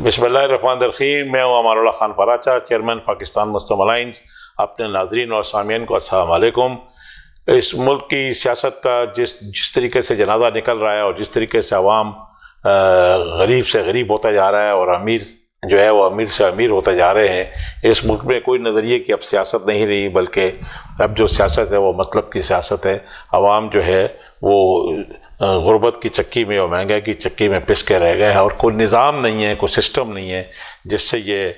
بسم اللہ الرحمن الرحیم۔ میں ہوں امان اللہ خان پراچا، چیئرمین پاکستان مسلم الائنس۔ اپنے ناظرین اور سامعین کو السلام علیکم۔ اس ملک کی سیاست کا جس طریقے سے جنازہ نکل رہا ہے اور جس طریقے سے عوام غریب سے غریب ہوتا جا رہا ہے اور امیر جو ہے وہ امیر سے امیر ہوتے جا رہے ہیں، اس ملک میں کوئی نظریے کی اب سیاست نہیں رہی، بلکہ اب جو سیاست ہے وہ مطلب کی سیاست ہے۔ عوام جو ہے وہ غربت کی چکی میں اور مہنگائی کی چکی میں پس کے رہ گئے ہیں، اور کوئی نظام نہیں ہے، کوئی سسٹم نہیں ہے جس سے یہ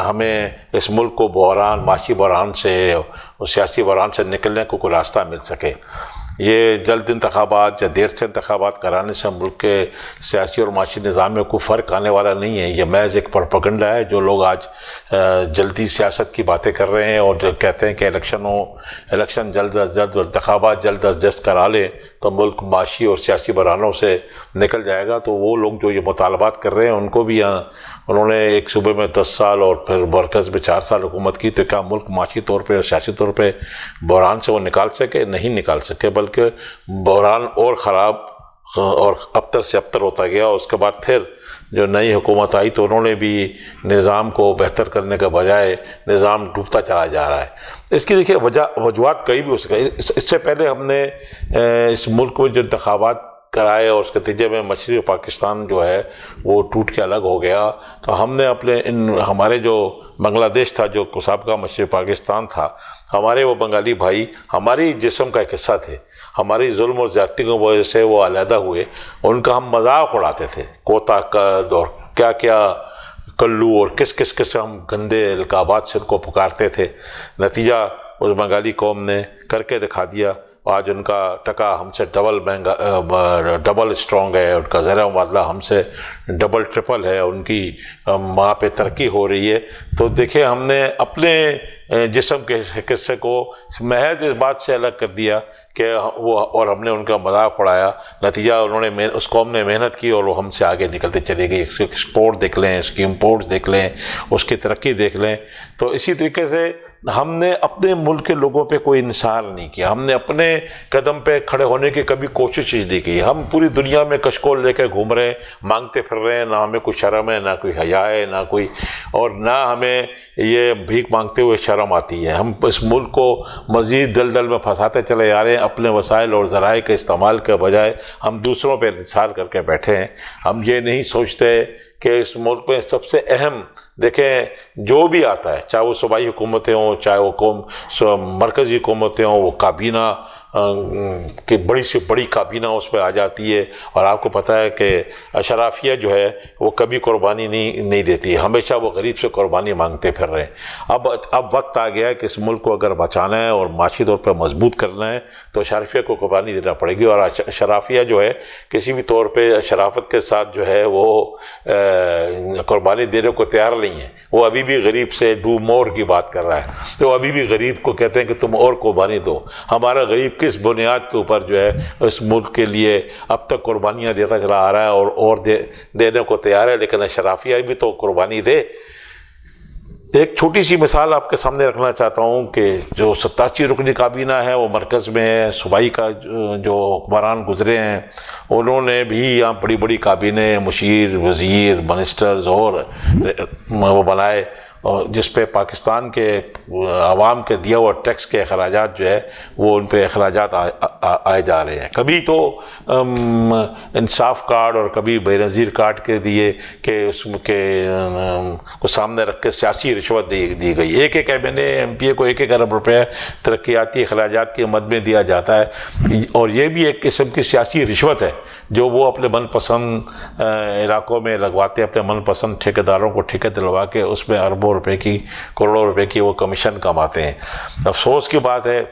ہمیں اس ملک کو بحران، معاشی بحران سے اور سیاسی بحران سے نکلنے کو کوئی راستہ مل سکے۔ یہ جلد انتخابات یا دیر سے انتخابات کرانے سے ملک کے سیاسی اور معاشی نظام میں کوئی فرق آنے والا نہیں ہے۔ یہ محض ایک پروپیگنڈا ہے جو لوگ آج جلدی سیاست کی باتیں کر رہے ہیں اور جو کہتے ہیں کہ الیکشن جلد از جلد، انتخابات جلد از جلد کرا لے تو ملک معاشی اور سیاسی بحرانوں سے نکل جائے گا۔ تو وہ لوگ جو یہ مطالبات کر رہے ہیں، ان کو بھی انہوں نے ایک صوبے میں 10 سال اور پھر مرکز میں 4 سال حکومت کی، تو کیا ملک معاشی طور پہ اور سیاسی طور پہ بحران سے وہ نکال سکے؟ نہیں نکال سکے، بلکہ بحران اور خراب اور ابتر سے ابتر ہوتا گیا۔ اس کے بعد پھر جو نئی حکومت آئی تو انہوں نے بھی نظام کو بہتر کرنے کے بجائے نظام ڈوبتا چلا جا رہا ہے۔ اس کی دیکھیے وجوہات کئی بھی ہو سکے۔ اس سے پہلے ہم نے اس ملک میں جو انتخابات کرائے اور اس کے نتیجے میں مشرقی پاکستان جو ہے وہ ٹوٹ کے الگ ہو گیا، تو ہم نے اپنے ہمارے جو بنگلہ دیش تھا، جو سابقہ مشرقی پاکستان تھا، ہمارے وہ بنگالی بھائی ہماری جسم کا ایک حصہ تھے، ہماری ظلم اور زیادتی کی وجہ سے وہ علیحدہ ہوئے، ان کا ہم مذاق اڑاتے تھے، کوتا قد اور کیا کیا کلو اور کس کس قسم گندے القابات سے ان کو پکارتے تھے۔ نتیجہ اس بنگالی قوم نے کر کے دکھا دیا۔ آج ان کا ٹکا ہم سے ڈبل اسٹرانگ ہے، ان کا زرعہ مبادلہ ہم سے ڈبل ٹرپل ہے، ان کی وہاں پہ ترقی ہو رہی ہے۔ تو دیکھیں، ہم نے اپنے جسم کے قصے کو محض اس بات سے الگ کر دیا کہ وہ، اور ہم نے ان کا مذاق اڑایا۔ نتیجہ انہوں نے اس قوم نے محنت کی اور وہ ہم سے آگے نکلتے چلے گئے۔ ایکسپورٹ دیکھ لیں، اس کی امپورٹس دیکھ لیں، اس کی ترقی دیکھ لیں۔ تو اسی طریقے سے ہم نے اپنے ملک کے لوگوں پہ کوئی انحصار نہیں کیا، ہم نے اپنے قدم پہ کھڑے ہونے کی کبھی کوشش ہی نہیں کی۔ ہم پوری دنیا میں کشکول لے کے گھوم رہے ہیں، مانگتے پھر رہے ہیں، نہ ہمیں کوئی شرم ہے، نہ کوئی حیا ہے، نہ کوئی، اور نہ ہمیں یہ بھیک مانگتے ہوئے شرم آتی ہے۔ ہم اس ملک کو مزید دلدل میں پھنساتے چلے جا رہے ہیں، اپنے وسائل اور ذرائع کے استعمال کے بجائے ہم دوسروں پہ انحصار کر کے بیٹھے ہیں۔ ہم یہ نہیں سوچتے کہ اس ملک میں سب سے اہم، دیکھیں جو بھی آتا ہے، چاہے وہ صوبائی حکومتیں ہوں، چاہے وہ مرکزی حکومتیں ہوں، وہ کابینہ کہ بڑی سے بڑی کابینہ اس پہ آ جاتی ہے، اور آپ کو پتہ ہے کہ اشرافیہ جو ہے وہ کبھی قربانی نہیں دیتی، ہمیشہ وہ غریب سے قربانی مانگتے پھر رہے ہیں۔ اب وقت آ گیا ہے کہ اس ملک کو اگر بچانا ہے اور معاشی طور پہ مضبوط کرنا ہے تو اشرافیہ کو قربانی دینا پڑے گی، اور اشرافیہ جو ہے کسی بھی طور پہ شرافت کے ساتھ جو ہے وہ قربانی دینے کو تیار نہیں ہے۔ وہ ابھی بھی غریب سے ڈو مور کی بات کر رہا ہے، تو ابھی بھی غریب کو کہتے ہیں کہ تم اور قربانی دو۔ ہمارا غریب کس بنیاد کے اوپر جو ہے اس ملک کے لیے اب تک قربانیاں دیتا چلا آ رہا ہے اور دینے کو تیار ہے، لیکن اشرافیہ بھی تو قربانی دے۔ ایک چھوٹی سی مثال آپ کے سامنے رکھنا چاہتا ہوں کہ جو 87 رکنی کابینہ ہے وہ مرکز میں ہے، صوبائی کا جو حکمران گزرے ہیں انہوں نے بھی یہاں بڑی بڑی کابینہ، مشیر، وزیر، منسٹرز اور وہ بنائے، جس پہ پاکستان کے عوام کے دیا ہوا ٹیکس کے اخراجات جو ہے وہ ان پہ اخراجات آئے جا رہے ہیں۔ کبھی تو انصاف کارڈ اور کبھی بے نظیر کارڈ کے دیے کہ اس کے کو سامنے رکھ کے سیاسی رشوت دی گئی۔ ایک ایم پی اے کو 1 ارب روپے ترقیاتی اخراجات کے مد میں دیا جاتا ہے، اور یہ بھی ایک قسم کی سیاسی رشوت ہے جو وہ اپنے من پسند علاقوں میں لگواتے ہیں، اپنے من پسند ٹھیکیداروں کو ٹھیکے دلوا کے اس میں اربوں روپے کی، کروڑوں روپے کی وہ کمیشن کماتے ہیں۔ افسوس کی بات ہے،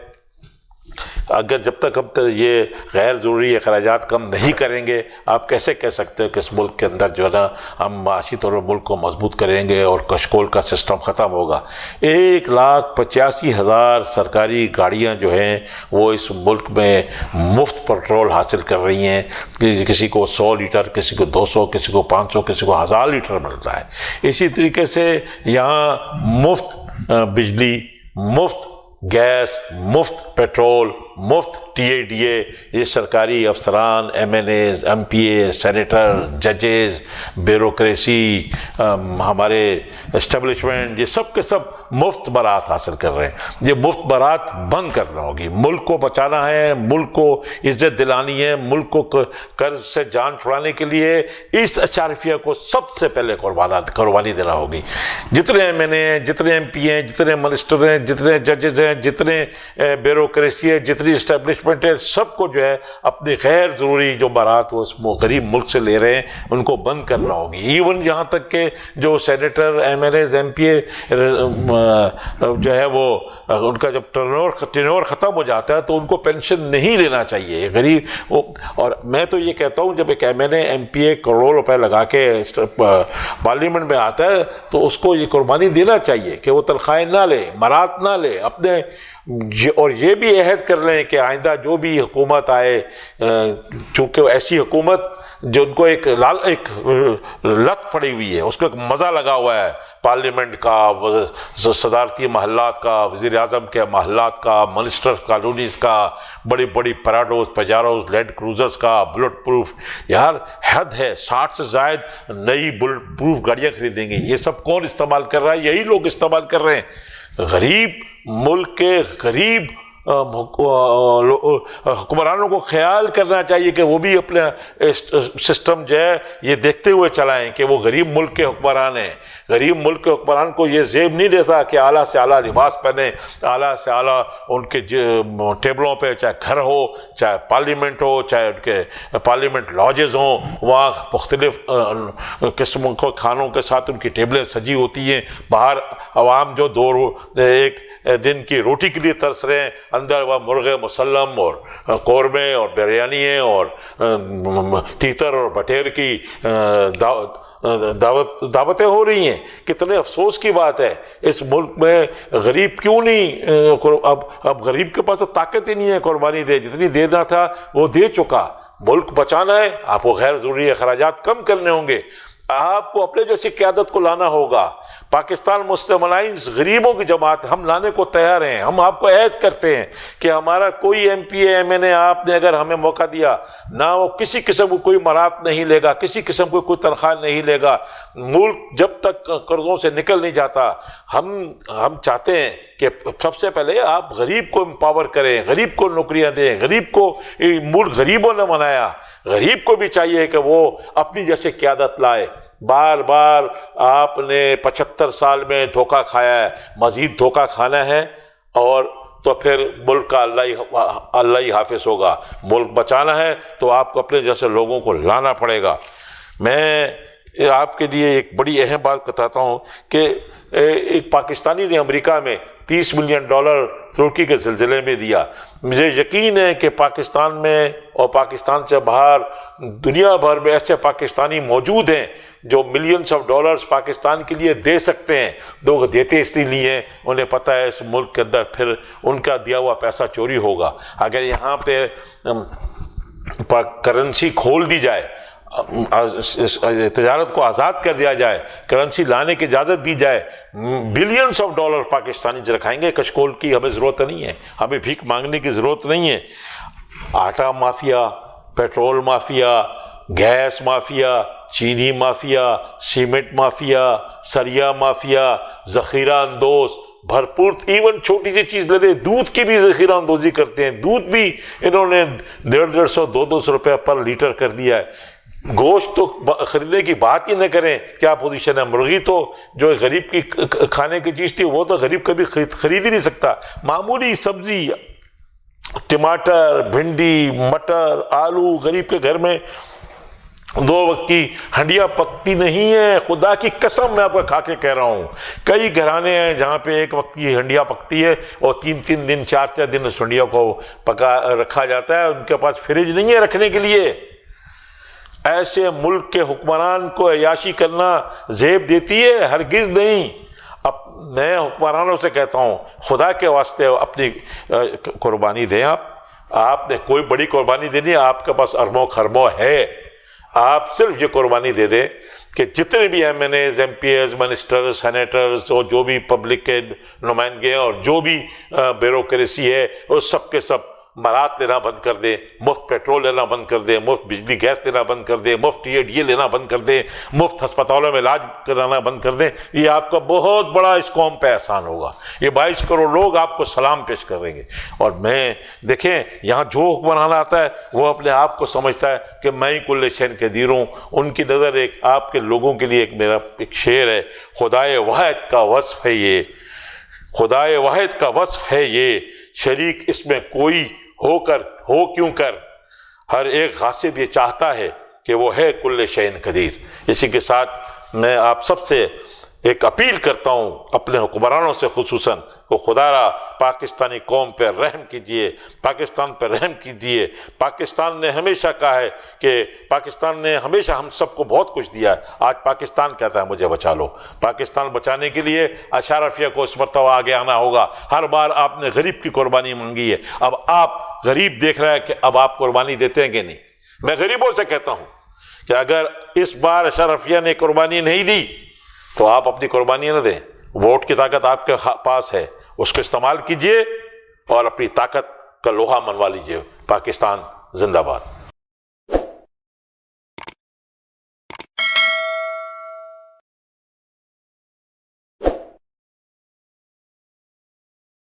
اگر جب تک ہم یہ غیر ضروری اخراجات کم نہیں کریں گے، آپ کیسے کہہ سکتے ہیں کہ اس ملک کے اندر جو ہے نا ہم معاشی طور پر ملک کو مضبوط کریں گے اور کشکول کا سسٹم ختم ہوگا۔ 1,85,000 سرکاری گاڑیاں جو ہیں وہ اس ملک میں مفت پیٹرول حاصل کر رہی ہیں، کسی کو 100 لیٹر، کسی کو 200، کسی کو 500، کسی کو 1000 لیٹر ملتا ہے۔ اسی طریقے سے یہاں مفت بجلی، مفت گیس، مفت پیٹرول، مفت TADA یہ سرکاری افسران MNAs MPA سینیٹر ججز بیوروکریسی ہمارے اسٹیبلشمنٹ یہ سب کے سب مفت برات حاصل کر رہے ہیں. یہ مفت برات بند کرنا ہوگی. ملک کو بچانا ہے, ملک کو عزت دلانی ہے, ملک کو قرض سے جان چھڑانے کے لیے اس اچارفیہ کو سب سے پہلے قربانی دینا ہوگی. جتنے MNA ہیں, جتنے MP ہیں, جتنے منسٹر ہیں, جتنے ججز ہیں, جتنے بیوروکریسی ہے, جتنی اسٹیبلشمنٹ ہے, سب کو جو ہے اپنی غیر ضروری جو برات وہ اس غریب ملک سے لے رہے ہیں ان کو بند کرنا ہوگی. ایون یہاں تک کہ جو سینیٹر MNAs MPA جو ہے وہ ان کا جب ٹرنور ختم ہو جاتا ہے تو ان کو پینشن نہیں لینا چاہیے غریب. اور میں تو یہ کہتا ہوں جب ایک MNA MPA کروڑوں روپے لگا کے پارلیمنٹ میں آتا ہے تو اس کو یہ قربانی دینا چاہیے کہ وہ تنخواہیں نہ لے, مرات نہ لے اپنے, اور یہ بھی عہد کر لیں کہ آئندہ جو بھی حکومت آئے, چونکہ ایسی حکومت جو ان کو ایک لت پڑی ہوئی ہے, اس کو ایک مزہ لگا ہوا ہے پارلیمنٹ کا, صدارتی محلات کا, وزیر اعظم کے محلات کا, منسٹر کالونیز کا, بڑی بڑی پراڈوز پجاروز لینڈ کروزرز کا, بلٹ پروف. یار حد ہے, 60 سے زائد نئی بلٹ پروف گاڑیاں خریدیں گے. یہ سب کون استعمال کر رہا ہے؟ یہی لوگ استعمال کر رہے ہیں. غریب ملک کے غریب حکمرانوں کو خیال کرنا چاہیے کہ وہ بھی اپنا سسٹم جو ہے یہ دیکھتے ہوئے چلائیں کہ وہ غریب ملک کے حکمران ہیں. غریب ملک کے حکمران کو یہ زیب نہیں دیتا کہ اعلیٰ سے اعلیٰ لباس پہنے, اعلیٰ سے اعلیٰ ان کے ٹیبلوں پہ, چاہے گھر ہو, چاہے پارلیمنٹ ہو, چاہے ان کے پارلیمنٹ لاجز ہوں, وہاں مختلف قسموں کے کھانوں کے ساتھ ان کی ٹیبلیں سجی ہوتی ہیں. باہر عوام جو ایک دن کی روٹی کے لیے ترس رہے ہیں, اندر وہ مرغ مسلم اور قورمے اور بریانی ہیں اور تیتر اور بٹیر کی دعوتیں ہو رہی ہیں. کتنے افسوس کی بات ہے. اس ملک میں غریب کیوں نہیں, اب غریب کے پاس تو طاقت ہی نہیں ہے قربانی دے, جتنی دینا تھا وہ دے چکا. ملک بچانا ہے, آپ کو غیر ضروری اخراجات کم کرنے ہوں گے, آپ کو اپنے جیسی قیادت کو لانا ہوگا. پاکستان مسلم الائنس غریبوں کی جماعت, ہم لانے کو تیار ہیں. ہم آپ کو عہد کرتے ہیں کہ ہمارا کوئی MPA MNA آپ نے اگر ہمیں موقع دیا نہ, وہ کسی قسم کو کوئی مرات نہیں لے گا, کسی قسم کو کوئی تنخواہ نہیں لے گا. ملک جب تک قرضوں سے نکل نہیں جاتا, ہم چاہتے ہیں کہ سب سے پہلے آپ غریب کو امپاور کریں, غریب کو نوکریاں دیں. غریب کو ملک غریبوں نے بنایا, غریب کو بھی چاہیے کہ وہ اپنی جیسے قیادت لائے. بار بار آپ نے 75 سال میں دھوکہ کھایا ہے, مزید دھوکہ کھانا ہے, اور تو پھر ملک کا اللہ ہی حافظ ہوگا. ملک بچانا ہے تو آپ کو اپنے جیسے لوگوں کو لانا پڑے گا. میں آپ کے لیے ایک بڑی اہم بات بتاتا ہوں کہ ایک پاکستانی نے امریکہ میں $30 ملین ترکی کے زلزلے میں دیا. مجھے یقین ہے کہ پاکستان میں اور پاکستان سے باہر دنیا بھر میں ایسے پاکستانی موجود ہیں جو ملینز آف ڈالرز پاکستان کے لیے دے سکتے ہیں. لوگ دیتے اس لیے ہیں, انہیں پتہ ہے اس ملک کے اندر پھر ان کا دیا ہوا پیسہ چوری ہوگا. اگر یہاں پہ کرنسی کھول دی جائے, تجارت کو آزاد کر دیا جائے, کرنسی لانے کی اجازت دی جائے, بلینز آف ڈالر پاکستانی سے رکھائیں گے. کشکول کی ہمیں ضرورت نہیں ہے, ہمیں بھیک مانگنے کی ضرورت نہیں ہے. آٹا mafia, petrol mafia, gas mafia, چینی مافیا, سیمنٹ مافیا, سریا مافیا, ذخیرہ اندوز بھرپور. ایون چھوٹی سی چیز لے لیں, دودھ کی بھی ذخیرہ اندوزی کرتے ہیں. دودھ بھی انہوں نے 150-200 روپے پر لیٹر کر دیا ہے. گوشت تو خریدنے کی بات ہی نہ کریں, کیا پوزیشن ہے. مرغی تو جو غریب کی کھانے کی چیز تھی وہ تو غریب کبھی خرید ہی نہیں سکتا. معمولی سبزی, ٹماٹر, بھنڈی, مٹر, آلو, غریب کے گھر میں 2 وقت کی ہنڈیاں پکتی نہیں ہیں. خدا کی قسم میں آپ کو کھا کے کہہ رہا ہوں, کئی گھرانے ہیں جہاں پہ 1 وقت کی ہنڈیاں پکتی ہے اور 3 دن 4 دن اس ہنڈیوں کو رکھا جاتا ہے. ان کے پاس فریج نہیں ہے رکھنے کے لیے. ایسے ملک کے حکمران کو عیاشی کرنا زیب دیتی ہے؟ ہرگز نہیں. اب میں حکمرانوں سے کہتا ہوں, خدا کے واسطے اپنی قربانی دیں. آپ نے کوئی بڑی قربانی دینی ہے, آپ کے پاس اربوں خربوں ہے. آپ صرف یہ قربانی دے دیں کہ جتنے بھی MNAs MPAs منسٹر سینیٹرز اور جو بھی پبلک کے نمائندگے ہیں اور جو بھی بیوروکریسی ہے وہ سب کے سب برات لینا بند کر دیں، مفت پیٹرول لینا بند کر دیں، مفت بجلی گیس لینا بند کر دیں، مفت یہ لینا بند کر دیں، مفت ہسپتالوں میں علاج کرانا بند کر دیں، یہ آپ کا بہت بڑا اس قوم پہ احسان ہوگا۔ یہ 22 کروڑ لوگ آپ کو سلام پیش کریں گے۔ اور میں دیکھیں یہاں جو حکمران آتا ہے وہ اپنے آپ کو سمجھتا ہے کہ میں ہی کل شین قدیر ہوں۔ ان کی نظر ایک آپ کے لوگوں کے لیے میرا ایک شعر ہے، خدائے واحد کا وصف ہے یہ، خدائے واحد کا وصف ہے یہ، شریک اس میں کوئی ہو کیوں کر، ہر ایک غاصب یہ چاہتا ہے کہ وہ ہے کل شین قدیر۔ اسی کے ساتھ میں آپ سب سے ایک اپیل کرتا ہوں، اپنے حکمرانوں سے خصوصاً، کہ خدا را پاکستانی قوم پہ رحم کیجئے، پاکستان پہ رحم کیجئے۔ پاکستان نے ہمیشہ کہا ہے کہ پاکستان نے ہمیشہ ہم سب کو بہت کچھ دیا ہے، آج پاکستان کہتا ہے مجھے بچا لو۔ پاکستان بچانے کے لیے اشرفیہ کو اس مرتبہ آگے آنا ہوگا۔ ہر بار آپ نے غریب کی قربانی مانگی ہے، اب آپ غریب دیکھ رہے ہیں کہ اب آپ قربانی دیتے ہیں کہ نہیں۔ میں غریبوں سے کہتا ہوں کہ اگر اس بار اشرفیہ نے قربانی نہیں دی تو آپ اپنی قربانی نہ دیں۔ ووٹ کی طاقت آپ کے پاس ہے، اس کو استعمال کیجئے اور اپنی طاقت کا لوہا منوا لیجئے۔ پاکستان زندہ باد۔